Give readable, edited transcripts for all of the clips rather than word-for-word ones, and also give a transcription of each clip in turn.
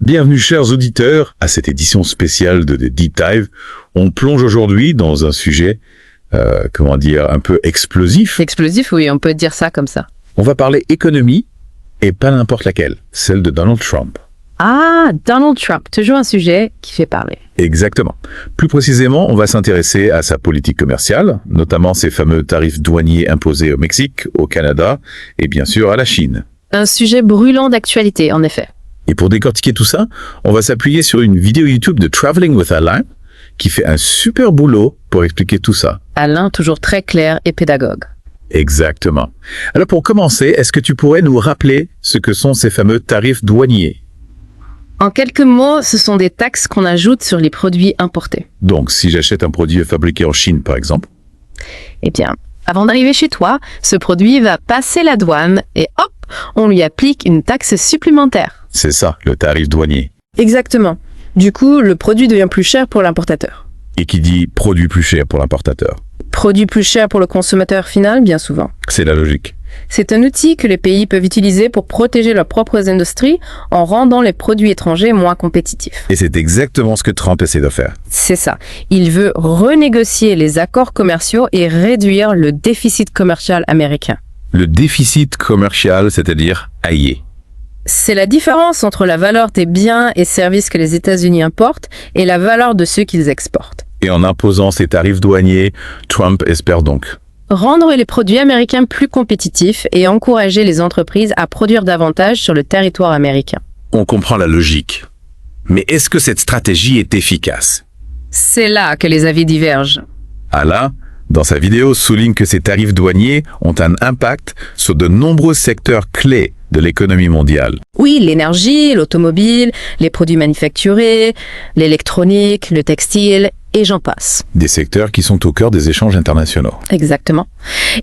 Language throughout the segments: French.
Bienvenue chers auditeurs à cette édition spéciale de Deep Dive. On plonge aujourd'hui dans un sujet, un peu explosif. Explosif, oui, on peut dire ça comme ça. On va parler économie, et pas n'importe laquelle, celle de Donald Trump. Ah, Donald Trump, toujours un sujet qui fait parler. Exactement. Plus précisément, on va s'intéresser à sa politique commerciale, notamment ses fameux tarifs douaniers imposés au Mexique, au Canada, et bien sûr à la Chine. Un sujet brûlant d'actualité, en effet. Et pour décortiquer tout ça, on va s'appuyer sur une vidéo YouTube de Traveling with Alain, qui fait un super boulot pour expliquer tout ça. Alain, toujours très clair et pédagogue. Exactement. Alors pour commencer, est-ce que tu pourrais nous rappeler ce que sont ces fameux tarifs douaniers? En quelques mots, ce sont des taxes qu'on ajoute sur les produits importés. Donc, si j'achète un produit fabriqué en Chine, par exemple? Eh bien, avant d'arriver chez toi, ce produit va passer la douane et hop, on lui applique une taxe supplémentaire. C'est ça, le tarif douanier. Exactement. Du coup, le produit devient plus cher pour l'importateur. Et qui dit produit plus cher pour l'importateur? Produit plus cher pour le consommateur final, bien souvent. C'est la logique. C'est un outil que les pays peuvent utiliser pour protéger leurs propres industries en rendant les produits étrangers moins compétitifs. Et c'est exactement ce que Trump essaie de faire. C'est ça. Il veut renégocier les accords commerciaux et réduire le déficit commercial américain. Le déficit commercial, c'est-à-dire aïe. C'est la différence entre la valeur des biens et services que les États-Unis importent et la valeur de ceux qu'ils exportent. Et en imposant ces tarifs douaniers, Trump espère donc rendre les produits américains plus compétitifs et encourager les entreprises à produire davantage sur le territoire américain. On comprend la logique. Mais est-ce que cette stratégie est efficace? C'est là que les avis divergent. Alain, dans sa vidéo, souligne que ces tarifs douaniers ont un impact sur de nombreux secteurs clés de l'économie mondiale. Oui, l'énergie, l'automobile, les produits manufacturés, l'électronique, le textile, et j'en passe. Des secteurs qui sont au cœur des échanges internationaux. Exactement.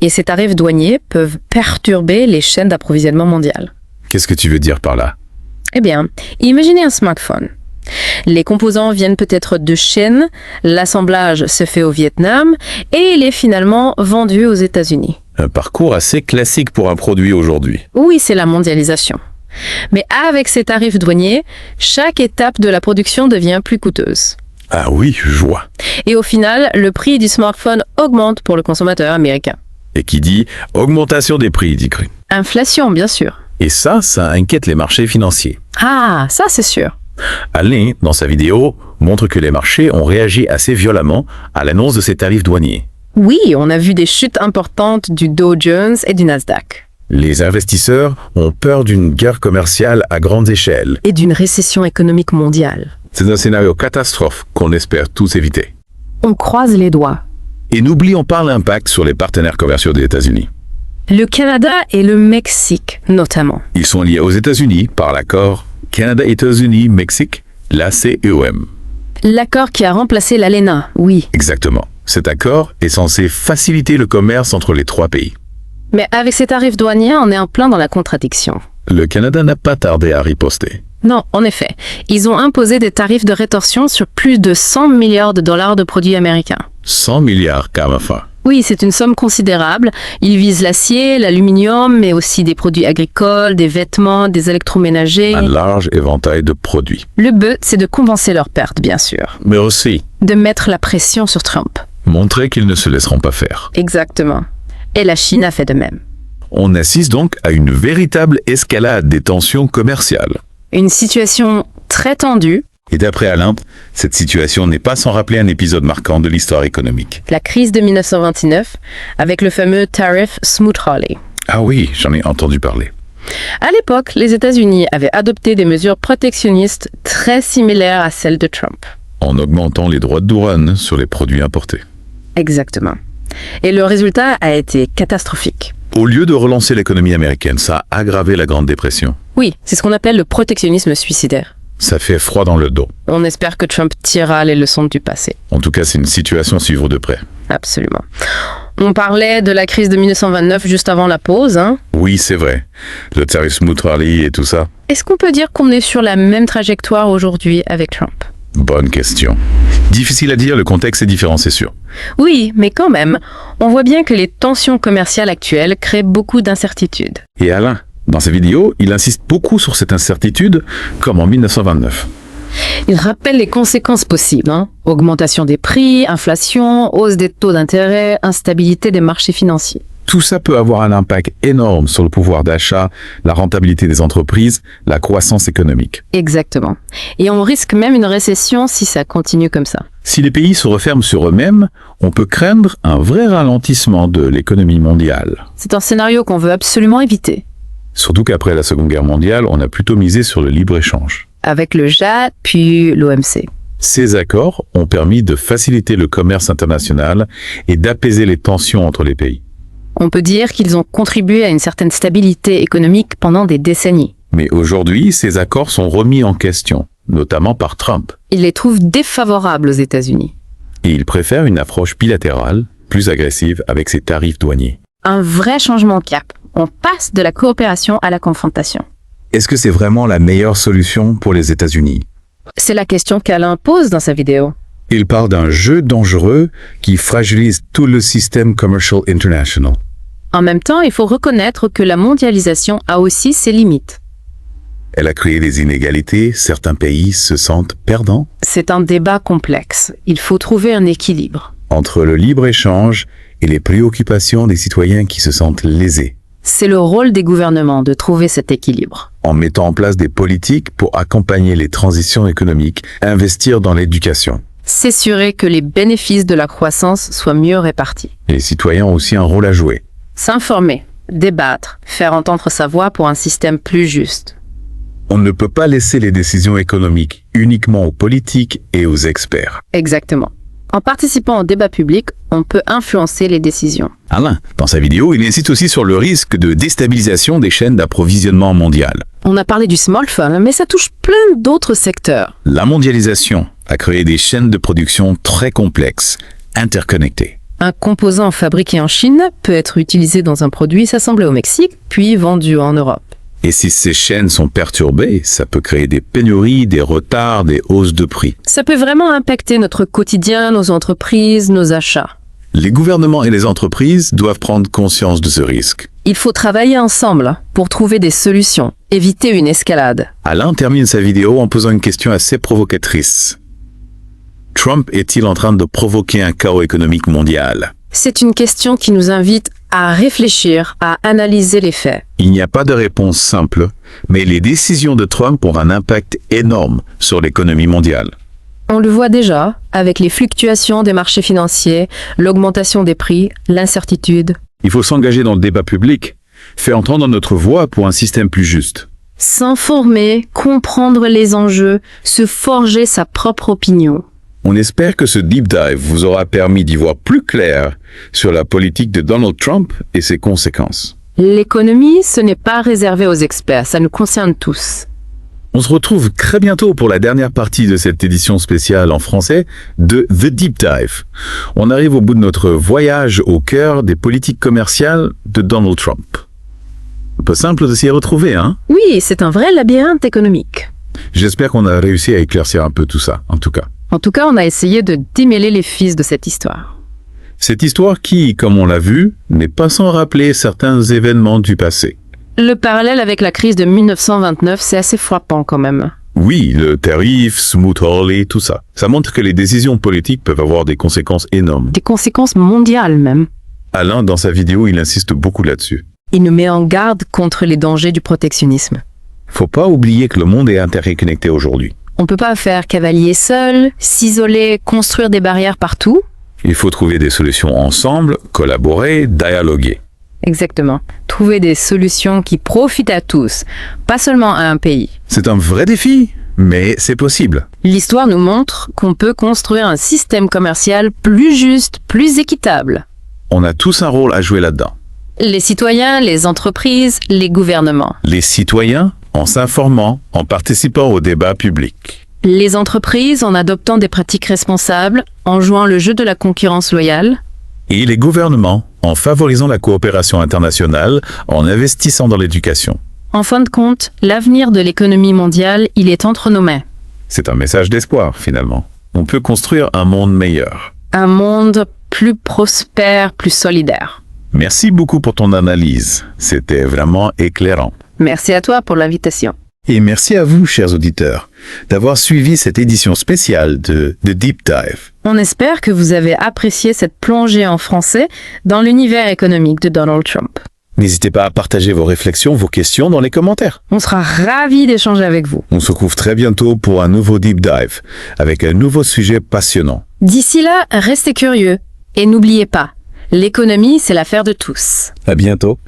Et ces tarifs douaniers peuvent perturber les chaînes d'approvisionnement mondiales. Qu'est-ce que tu veux dire par là? Eh bien, imaginez un smartphone. Les composants viennent peut-être de Chine, l'assemblage se fait au Vietnam et il est finalement vendu aux États-Unis. Un parcours assez classique pour un produit aujourd'hui. Oui, c'est la mondialisation. Mais avec ces tarifs douaniers, chaque étape de la production devient plus coûteuse. Ah oui, je vois. Et au final, le prix du smartphone augmente pour le consommateur américain. Et qui dit augmentation des prix, dit Green. Inflation, bien sûr. Et ça inquiète les marchés financiers. Ah, ça c'est sûr. Alain, dans sa vidéo, montre que les marchés ont réagi assez violemment à l'annonce de ces tarifs douaniers. Oui, on a vu des chutes importantes du Dow Jones et du Nasdaq. Les investisseurs ont peur d'une guerre commerciale à grande échelle. Et d'une récession économique mondiale. C'est un scénario catastrophe qu'on espère tous éviter. On croise les doigts. Et n'oublions pas l'impact sur les partenaires commerciaux des États-Unis. Le Canada et le Mexique, notamment. Ils sont liés aux États-Unis par l'accord Canada-États-Unis-Mexique, l'ACEOM. L'accord qui a remplacé l'ALENA, oui. Exactement. Cet accord est censé faciliter le commerce entre les trois pays. Mais avec ces tarifs douaniers, on est en plein dans la contradiction. Le Canada n'a pas tardé à riposter. Non, en effet. Ils ont imposé des tarifs de rétorsion sur plus de 100 milliards de dollars de produits américains. 100 milliards, quand même. Oui, c'est une somme considérable. Ils visent l'acier, l'aluminium, mais aussi des produits agricoles, des vêtements, des électroménagers. Un large éventail de produits. Le but, c'est de compenser leurs pertes, bien sûr. Mais aussi de mettre la pression sur Trump. Montrer qu'ils ne se laisseront pas faire. Exactement. Et la Chine a fait de même. On assiste donc à une véritable escalade des tensions commerciales. Une situation très tendue. Et d'après Alain, cette situation n'est pas sans rappeler un épisode marquant de l'histoire économique. La crise de 1929, avec le fameux tariff Smoot-Hawley. Ah oui, j'en ai entendu parler. À l'époque, les États-Unis avaient adopté des mesures protectionnistes très similaires à celles de Trump. En augmentant les droits de douane sur les produits importés. Exactement. Et le résultat a été catastrophique. Au lieu de relancer l'économie américaine, ça a aggravé la Grande Dépression. Oui, c'est ce qu'on appelle le protectionnisme suicidaire. Ça fait froid dans le dos. On espère que Trump tirera les leçons du passé. En tout cas, c'est une situation à suivre de près. Absolument. On parlait de la crise de 1929 juste avant la pause, hein? Oui, c'est vrai. Le tarif Smoot-Hawley et tout ça. Est-ce qu'on peut dire qu'on est sur la même trajectoire aujourd'hui avec Trump? Bonne question. Difficile à dire, le contexte est différent, c'est sûr. Oui, mais quand même, on voit bien que les tensions commerciales actuelles créent beaucoup d'incertitudes. Et Alain, Dans sa vidéo, il insiste beaucoup sur cette incertitude, comme en 1929. Il rappelle les conséquences possibles, augmentation des prix, inflation, hausse des taux d'intérêt, instabilité des marchés financiers. Tout ça peut avoir un impact énorme sur le pouvoir d'achat, la rentabilité des entreprises, la croissance économique. Exactement. Et on risque même une récession si ça continue comme ça. Si les pays se referment sur eux-mêmes, on peut craindre un vrai ralentissement de l'économie mondiale. C'est un scénario qu'on veut absolument éviter. Surtout qu'après la Seconde Guerre mondiale, on a plutôt misé sur le libre-échange. Avec le GATT, puis l'OMC. Ces accords ont permis de faciliter le commerce international et d'apaiser les tensions entre les pays. On peut dire qu'ils ont contribué à une certaine stabilité économique pendant des décennies. Mais aujourd'hui, ces accords sont remis en question, notamment par Trump. Il les trouve défavorables aux États-Unis. Et il préfère une approche bilatérale, plus agressive avec ses tarifs douaniers. Un vrai changement de cap. On passe de la coopération à la confrontation. Est-ce que c'est vraiment la meilleure solution pour les États-Unis? C'est la question qu'Alain pose dans sa vidéo. Il parle d'un jeu dangereux qui fragilise tout le système commercial international. En même temps, il faut reconnaître que la mondialisation a aussi ses limites. Elle a créé des inégalités, certains pays se sentent perdants. C'est un débat complexe. Il faut trouver un équilibre. Entre le libre-échange et les préoccupations des citoyens qui se sentent lésés. C'est le rôle des gouvernements de trouver cet équilibre. En mettant en place des politiques pour accompagner les transitions économiques, investir dans l'éducation. S'assurer que les bénéfices de la croissance soient mieux répartis. Les citoyens ont aussi un rôle à jouer. S'informer, débattre, faire entendre sa voix pour un système plus juste. On ne peut pas laisser les décisions économiques uniquement aux politiques et aux experts. Exactement. En participant au débat public, on peut influencer les décisions. Alain, dans sa vidéo, il insiste aussi sur le risque de déstabilisation des chaînes d'approvisionnement mondiales. On a parlé du smartphone, mais ça touche plein d'autres secteurs. La mondialisation a créé des chaînes de production très complexes, interconnectées. Un composant fabriqué en Chine peut être utilisé dans un produit assemblé au Mexique, puis vendu en Europe. Et si ces chaînes sont perturbées, ça peut créer des pénuries, des retards, des hausses de prix. Ça peut vraiment impacter notre quotidien, nos entreprises, nos achats. Les gouvernements et les entreprises doivent prendre conscience de ce risque. Il faut travailler ensemble pour trouver des solutions, éviter une escalade. Alain termine sa vidéo en posant une question assez provocatrice. Trump est-il en train de provoquer un chaos économique mondial? C'est une question qui nous invite à réfléchir, à analyser les faits. Il n'y a pas de réponse simple, mais les décisions de Trump ont un impact énorme sur l'économie mondiale. On le voit déjà avec les fluctuations des marchés financiers, l'augmentation des prix, l'incertitude. Il faut s'engager dans le débat public, faire entendre notre voix pour un système plus juste. S'informer, comprendre les enjeux, se forger sa propre opinion. On espère que ce deep dive vous aura permis d'y voir plus clair sur la politique de Donald Trump et ses conséquences. L'économie, ce n'est pas réservé aux experts, ça nous concerne tous. On se retrouve très bientôt pour la dernière partie de cette édition spéciale en français de The Deep Dive. On arrive au bout de notre voyage au cœur des politiques commerciales de Donald Trump. Un peu simple de s'y retrouver, hein? Oui, c'est un vrai labyrinthe économique. J'espère qu'on a réussi à éclaircir un peu tout ça, en tout cas. En tout cas, on a essayé de démêler les fils de cette histoire. Cette histoire qui, comme on l'a vu, n'est pas sans rappeler certains événements du passé. Le parallèle avec la crise de 1929, c'est assez frappant quand même. Oui, le tarif, Smoot-Hawley, tout ça. Ça montre que les décisions politiques peuvent avoir des conséquences énormes. Des conséquences mondiales même. Alain, dans sa vidéo, il insiste beaucoup là-dessus. Il nous met en garde contre les dangers du protectionnisme. Faut pas oublier que le monde est interconnecté aujourd'hui. On peut pas faire cavalier seul, s'isoler, construire des barrières partout. Il faut trouver des solutions ensemble, collaborer, dialoguer. Exactement. Trouver des solutions qui profitent à tous, pas seulement à un pays. C'est un vrai défi, mais c'est possible. L'histoire nous montre qu'on peut construire un système commercial plus juste, plus équitable. On a tous un rôle à jouer là-dedans. Les citoyens, les entreprises, les gouvernements. Les citoyens, en s'informant, en participant au débat public. Les entreprises, en adoptant des pratiques responsables, en jouant le jeu de la concurrence loyale. Et les gouvernements, en favorisant la coopération internationale, en investissant dans l'éducation. En fin de compte, l'avenir de l'économie mondiale, il est entre nos mains. C'est un message d'espoir, finalement. On peut construire un monde meilleur. Un monde plus prospère, plus solidaire. Merci beaucoup pour ton analyse. C'était vraiment éclairant. Merci à toi pour l'invitation. Et merci à vous, chers auditeurs, d'avoir suivi cette édition spéciale de The Deep Dive. On espère que vous avez apprécié cette plongée en français dans l'univers économique de Donald Trump. N'hésitez pas à partager vos réflexions, vos questions dans les commentaires. On sera ravis d'échanger avec vous. On se retrouve très bientôt pour un nouveau Deep Dive, avec un nouveau sujet passionnant. D'ici là, restez curieux et n'oubliez pas, l'économie, c'est l'affaire de tous. À bientôt.